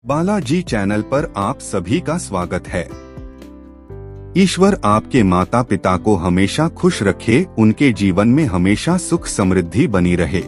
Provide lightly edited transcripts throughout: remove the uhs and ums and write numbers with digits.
Balaji channel पर आप सभी का स्वागत है। ईश्वर आपके माता पिता को हमेशा खुश रखे, उनके जीवन में हमेशा सुख समृद्धि बनी रहे।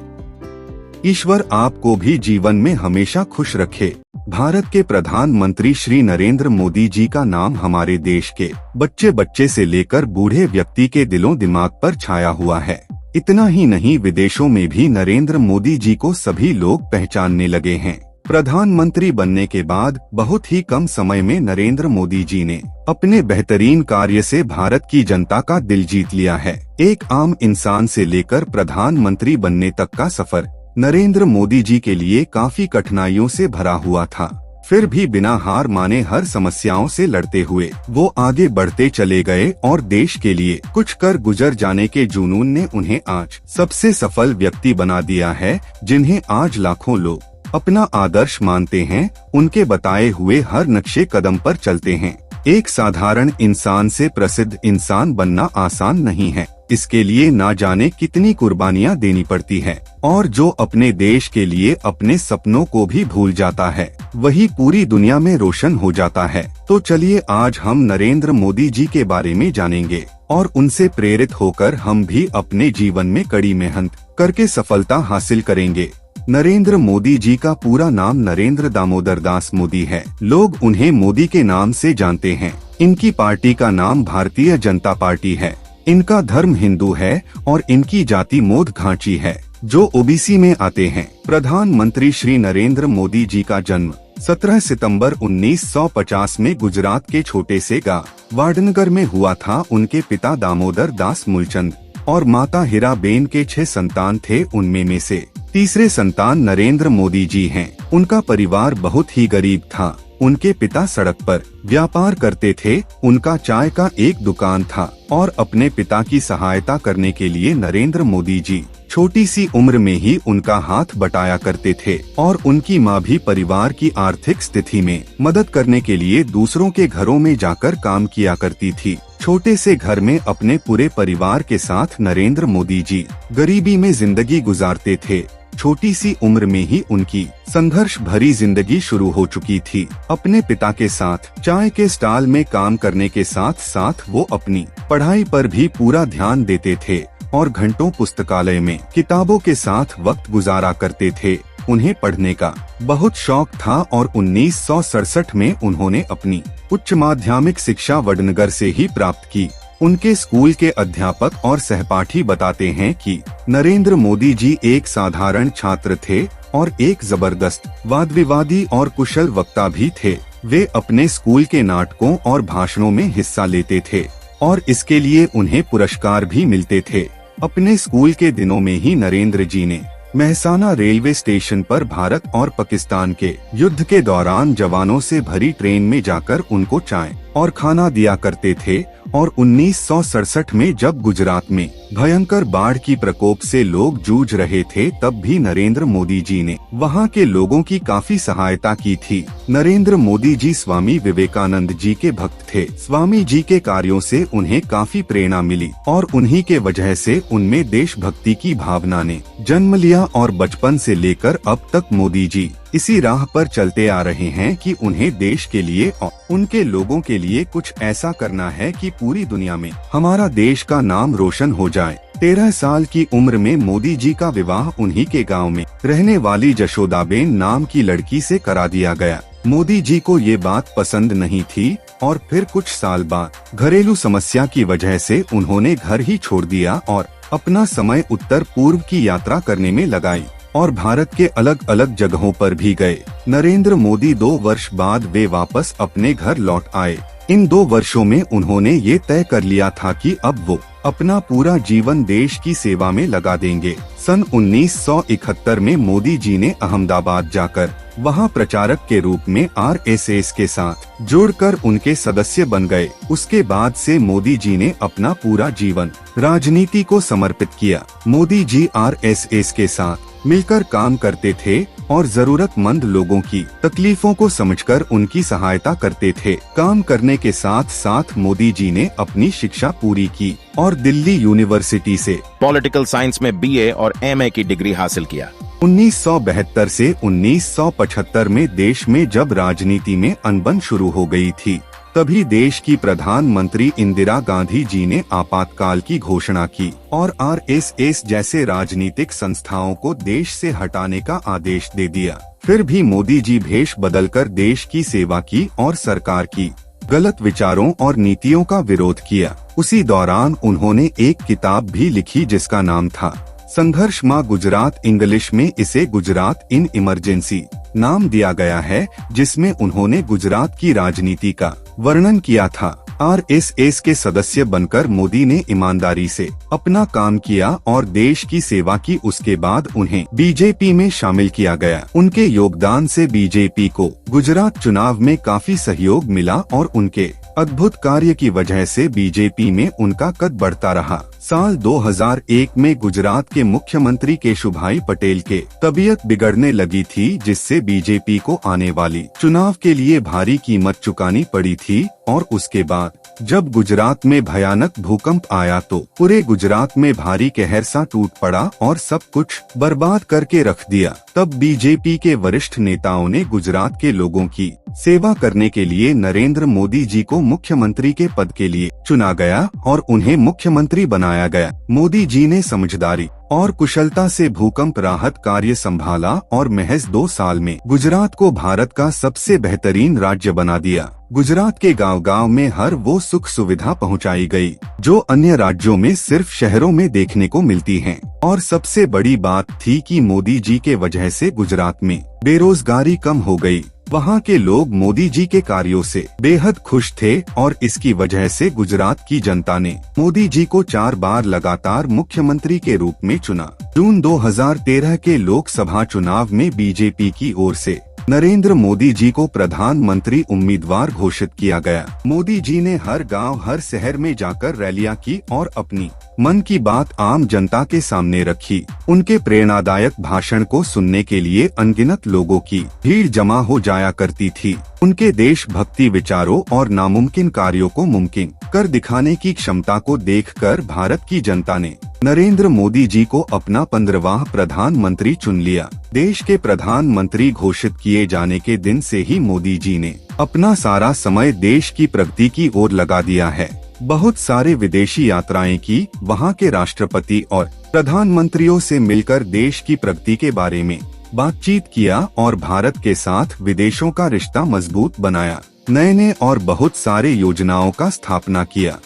ईश्वर आपको भी जीवन में हमेशा खुश रखे। भारत के प्रधानमंत्री श्री नरेंद्र मोदी जी का नाम हमारे देश के बच्चे बच्चे से लेकर बूढ़े व्यक्ति के दिलों दिमाग पर छाया हुआ है। इतना ही नहीं, विदेशों में भी नरेंद्र मोदी जी को सभी लोग पहचानने लगे हैं। प्रधानमंत्री बनने के बाद बहुत ही कम समय में नरेंद्र मोदी जी ने अपने बेहतरीन कार्य से भारत की जनता का दिल जीत लिया है। एक आम इंसान से लेकर प्रधानमंत्री बनने तक का सफर नरेंद्र मोदी जी के लिए काफी कठिनाइयों से भरा हुआ था। फिर भी बिना हार माने हर समस्याओं से लड़ते हुए वो आगे बढ़ते चले गए और देश के लिए कुछ कर गुजर जाने के जुनून ने उन्हें आज सबसे सफल व्यक्ति बना दिया है, जिन्हें आज लाखों लोग अपना आदर्श मानते हैं। उनके बताए हुए हर नक्शे कदम पर चलते हैं। एक साधारण इंसान से प्रसिद्ध इंसान बनना आसान नहीं है। इसके लिए ना जाने कितनी कुर्बानियां देनी पड़ती है, और जो अपने देश के लिए अपने सपनों को भी भूल जाता है, वही पूरी दुनिया में रोशन हो जाता है। तो चलिए आज हम नरेंद्र मोदी जी के बारे में जानेंगे और उनसे प्रेरित होकर हम भी अपने जीवन में कड़ी मेहनत करके सफलता हासिल करेंगे। नरेंद्र मोदी जी का पूरा नाम नरेंद्र दामोदर दास मोदी है। लोग उन्हें मोदी के नाम से जानते हैं। इनकी पार्टी का नाम भारतीय जनता पार्टी है। इनका धर्म हिंदू है और इनकी जाति मोद घाची है, जो ओबीसी में आते हैं। प्रधानमंत्री श्री नरेंद्र मोदी जी का जन्म 17 सितंबर 1950 में गुजरात के छोटे से गांव वाडनगर में हुआ था। उनके पिता दामोदर दास मूलचंद और माता हीराबेन के 6 संतान थे। उनमें में से तीसरे संतान नरेंद्र मोदी जी हैं। उनका परिवार बहुत ही गरीब था। उनके पिता सड़क पर व्यापार करते थे। उनका चाय का एक दुकान था और अपने पिता की सहायता करने के लिए नरेंद्र मोदी जी छोटी सी उम्र में ही उनका हाथ बटाया करते थे। और उनकी माँ भी परिवार की आर्थिक स्थिति में मदद करने के लिए दूसरों के घरों में जाकर काम किया करती थी। छोटे से घर में अपने पूरे परिवार के साथ नरेंद्र मोदी जी गरीबी में जिंदगी गुजारते थे। छोटी सी उम्र में ही उनकी संघर्ष भरी जिंदगी शुरू हो चुकी थी। अपने पिता के साथ चाय के स्टॉल में काम करने के साथ साथ वो अपनी पढ़ाई पर भी पूरा ध्यान देते थे और घंटों पुस्तकालय में किताबों के साथ वक्त गुजारा करते थे। उन्हें पढ़ने का बहुत शौक था और 1967 में उन्होंने अपनी उच्च माध्यमिक शिक्षा वडनगर से ही प्राप्त की। उनके स्कूल के अध्यापक और सहपाठी बताते हैं कि नरेंद्र मोदी जी एक साधारण छात्र थे और एक जबरदस्त वाद विवादी और कुशल वक्ता भी थे। वे अपने स्कूल के नाटकों और भाषणों में हिस्सा लेते थे और इसके लिए उन्हें पुरस्कार भी मिलते थे। अपने स्कूल के दिनों में ही नरेंद्र जी ने मेहसाना रेलवे स्टेशन पर भारत और पाकिस्तान के युद्ध के दौरान जवानों से भरी ट्रेन में जाकर उनको चाय और खाना दिया करते थे। और 1967 में जब गुजरात में भयंकर बाढ़ की प्रकोप से लोग जूझ रहे थे, तब भी नरेंद्र मोदी जी ने वहां के लोगों की काफी सहायता की थी। नरेंद्र मोदी जी स्वामी विवेकानंद जी के भक्त थे। स्वामी जी के कार्यों से उन्हें काफी प्रेरणा मिली और उन्हीं के वजह से उनमें देशभक्ति की भावना ने जन्म लिया और बचपन से लेकर अब तक मोदी जी इसी राह पर चलते आ रहे हैं कि उन्हें देश के लिए और उनके लोगों के लिए कुछ ऐसा करना है कि पूरी दुनिया में हमारा देश का नाम रोशन हो जाए। 13 साल की उम्र में मोदी जी का विवाह उन्हीं के गांव में रहने वाली जशोदाबेन नाम की लड़की से करा दिया गया। मोदी जी को ये बात पसंद नहीं थी और फिर कुछ साल बाद घरेलू समस्या की वजह से उन्होंने घर ही छोड़ दिया और अपना समय उत्तर पूर्व की यात्रा करने में लगाई और भारत के अलग अलग जगहों पर भी गए। नरेंद्र मोदी 2 वर्ष बाद वे वापस अपने घर लौट आए। इन 2 वर्षों में उन्होंने ये तय कर लिया था कि अब वो अपना पूरा जीवन देश की सेवा में लगा देंगे। सन 1971 में मोदी जी ने अहमदाबाद जाकर वहां प्रचारक के रूप में आरएसएस के साथ जुड़कर उनके सदस्य बन गए। उसके बाद से मोदी जी ने अपना पूरा जीवन राजनीति को समर्पित किया। मोदी जी आरएसएस के साथ मिलकर काम करते थे और जरूरतमंद लोगों की तकलीफों को समझकर उनकी सहायता करते थे। काम करने के साथ साथ मोदी जी ने अपनी शिक्षा पूरी की और दिल्ली यूनिवर्सिटी से पॉलिटिकल साइंस में बीए और एमए की डिग्री हासिल किया। 1972 से 1975 में देश में जब राजनीति में अनबन शुरू हो गई थी, तभी देश की प्रधानमंत्री इंदिरा गांधी जी ने आपातकाल की घोषणा की और आरएसएस जैसे राजनीतिक संस्थाओं को देश से हटाने का आदेश दे दिया। फिर भी मोदी जी भेष बदलकर देश की सेवा की और सरकार की गलत विचारों और नीतियों का विरोध किया। उसी दौरान उन्होंने एक किताब भी लिखी जिसका नाम था संघर्ष मां गुजरात। इंग्लिश में इसे गुजरात इन इमरजेंसी नाम दिया गया है, जिसमें उन्होंने गुजरात की राजनीति का वर्णन किया था। आरएसएस के सदस्य बनकर मोदी ने ईमानदारी से अपना काम किया और देश की सेवा की। उसके बाद उन्हें बीजेपी में शामिल किया गया। उनके योगदान से बीजेपी को गुजरात चुनाव में काफी सहयोग मिला और उनके अद्भुत कार्य की वजह से बीजेपी में उनका कद बढ़ता रहा। साल 2001 में गुजरात के मुख्यमंत्री केशुभाई पटेल के तबीयत बिगड़ने लगी थी, जिससे बीजेपी को आने वाली चुनाव के लिए भारी कीमत चुकानी पड़ी थी। और उसके बाद जब गुजरात में भयानक भूकंप आया तो पूरे गुजरात में भारी कहर सा टूट पड़ा और सब कुछ बर्बाद करके रख दिया। तब बीजेपी के वरिष्ठ नेताओं ने गुजरात के लोगों की सेवा करने के लिए नरेंद्र मोदी जी को मुख्यमंत्री के पद के लिए चुना गया और उन्हें मुख्यमंत्री बनाया गया। मोदी जी ने समझदारी और कुशलता से भूकंप राहत कार्य संभाला और महज 2 साल में गुजरात को भारत का सबसे बेहतरीन राज्य बना दिया। गुजरात के गांव-गांव में हर वो सुख सुविधा पहुंचाई गई जो अन्य राज्यों में सिर्फ शहरों में देखने को मिलती हैं। और सबसे बड़ी बात थी कि मोदी जी के वजह से गुजरात में बेरोजगारी कम हो गई। वहाँ के लोग मोदी जी के कार्यों से बेहद खुश थे और इसकी वजह से गुजरात की जनता ने मोदी जी को 4 बार लगातार मुख्यमंत्री के रूप में चुना। जून 2013 के लोकसभा चुनाव में बीजेपी की ओर से नरेंद्र मोदी जी को प्रधानमंत्री उम्मीदवार घोषित किया गया। मोदी जी ने हर गांव हर शहर में जाकर रैलियां की और अपनी मन की बात आम जनता के सामने रखी। उनके प्रेरणादायक भाषण को सुनने के लिए अनगिनत लोगों की भीड़ जमा हो जाया करती थी। उनके देशभक्ति विचारों और नामुमकिन कार्यों को मुमकिन कर दिखाने की क्षमता को देखकर भारत की जनता ने नरेंद्र मोदी जी को अपना 15वां प्रधानमंत्री चुन लिया। देश के प्रधानमंत्री घोषित किए जाने के दिन से ही मोदी जी ने अपना सारा समय देश की प्रगति की ओर लगा दिया है। बहुत सारे विदेशी यात्राएं की, वहां के राष्ट्रपति और प्रधानमंत्रियों से मिलकर देश की प्रगति के बारे में बातचीत किया और भारत के साथ विदेशों का रिश्ता मजबूत बनाया। नए और बहुत सारे योजनाओं का स्थापना किया,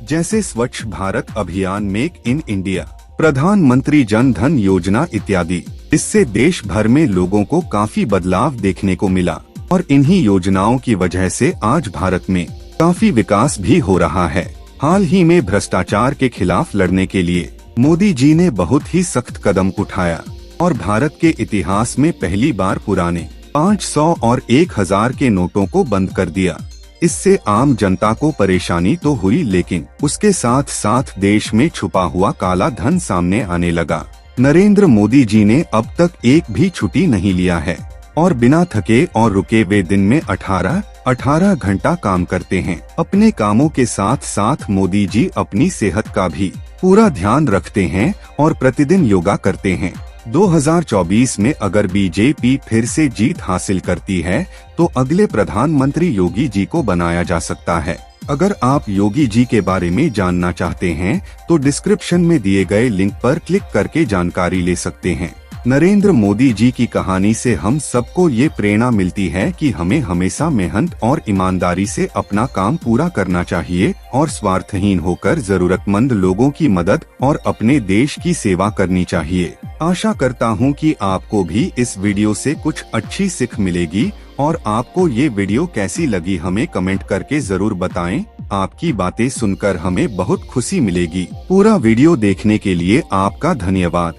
जैसे स्वच्छ भारत अभियान, मेक इन इंडिया, प्रधानमंत्री जन धन योजना इत्यादि। इससे देश भर में लोगों को काफी बदलाव देखने को मिला और इन्हीं योजनाओं की वजह से आज भारत में काफी विकास भी हो रहा है। हाल ही में भ्रष्टाचार के खिलाफ लड़ने के लिए मोदी जी ने बहुत ही सख्त कदम उठाया और भारत के इतिहास में पहली बार पुराने 500 और 1000 के नोटों को बंद कर दिया। इससे आम जनता को परेशानी तो हुई, लेकिन उसके साथ साथ देश में छुपा हुआ काला धन सामने आने लगा। नरेंद्र मोदी जी ने अब तक एक भी छुट्टी नहीं लिया है और बिना थके और रुके वे दिन में 18 घंटा काम करते हैं। अपने कामों के साथ साथ मोदी जी अपनी सेहत का भी पूरा ध्यान रखते हैं और प्रतिदिन योगा करते हैं। 2024 में अगर बीजेपी फिर से जीत हासिल करती है तो अगले प्रधानमंत्री योगी जी को बनाया जा सकता है। अगर आप योगी जी के बारे में जानना चाहते हैं तो डिस्क्रिप्शन में दिए गए लिंक पर क्लिक करके जानकारी ले सकते हैं। नरेंद्र मोदी जी की कहानी से हम सबको ये प्रेरणा मिलती है कि हमें हमेशा मेहनत और ईमानदारी से अपना काम पूरा करना चाहिए और स्वार्थहीन होकर जरूरतमंद लोगों की मदद और अपने देश की सेवा करनी चाहिए। आशा करता हूँ कि आपको भी इस वीडियो से कुछ अच्छी सीख मिलेगी और आपको ये वीडियो कैसी लगी हमें कमेंट करके जरूर बताएं। आपकी बातें सुनकर हमें बहुत खुशी मिलेगी। पूरा वीडियो देखने के लिए आपका धन्यवाद।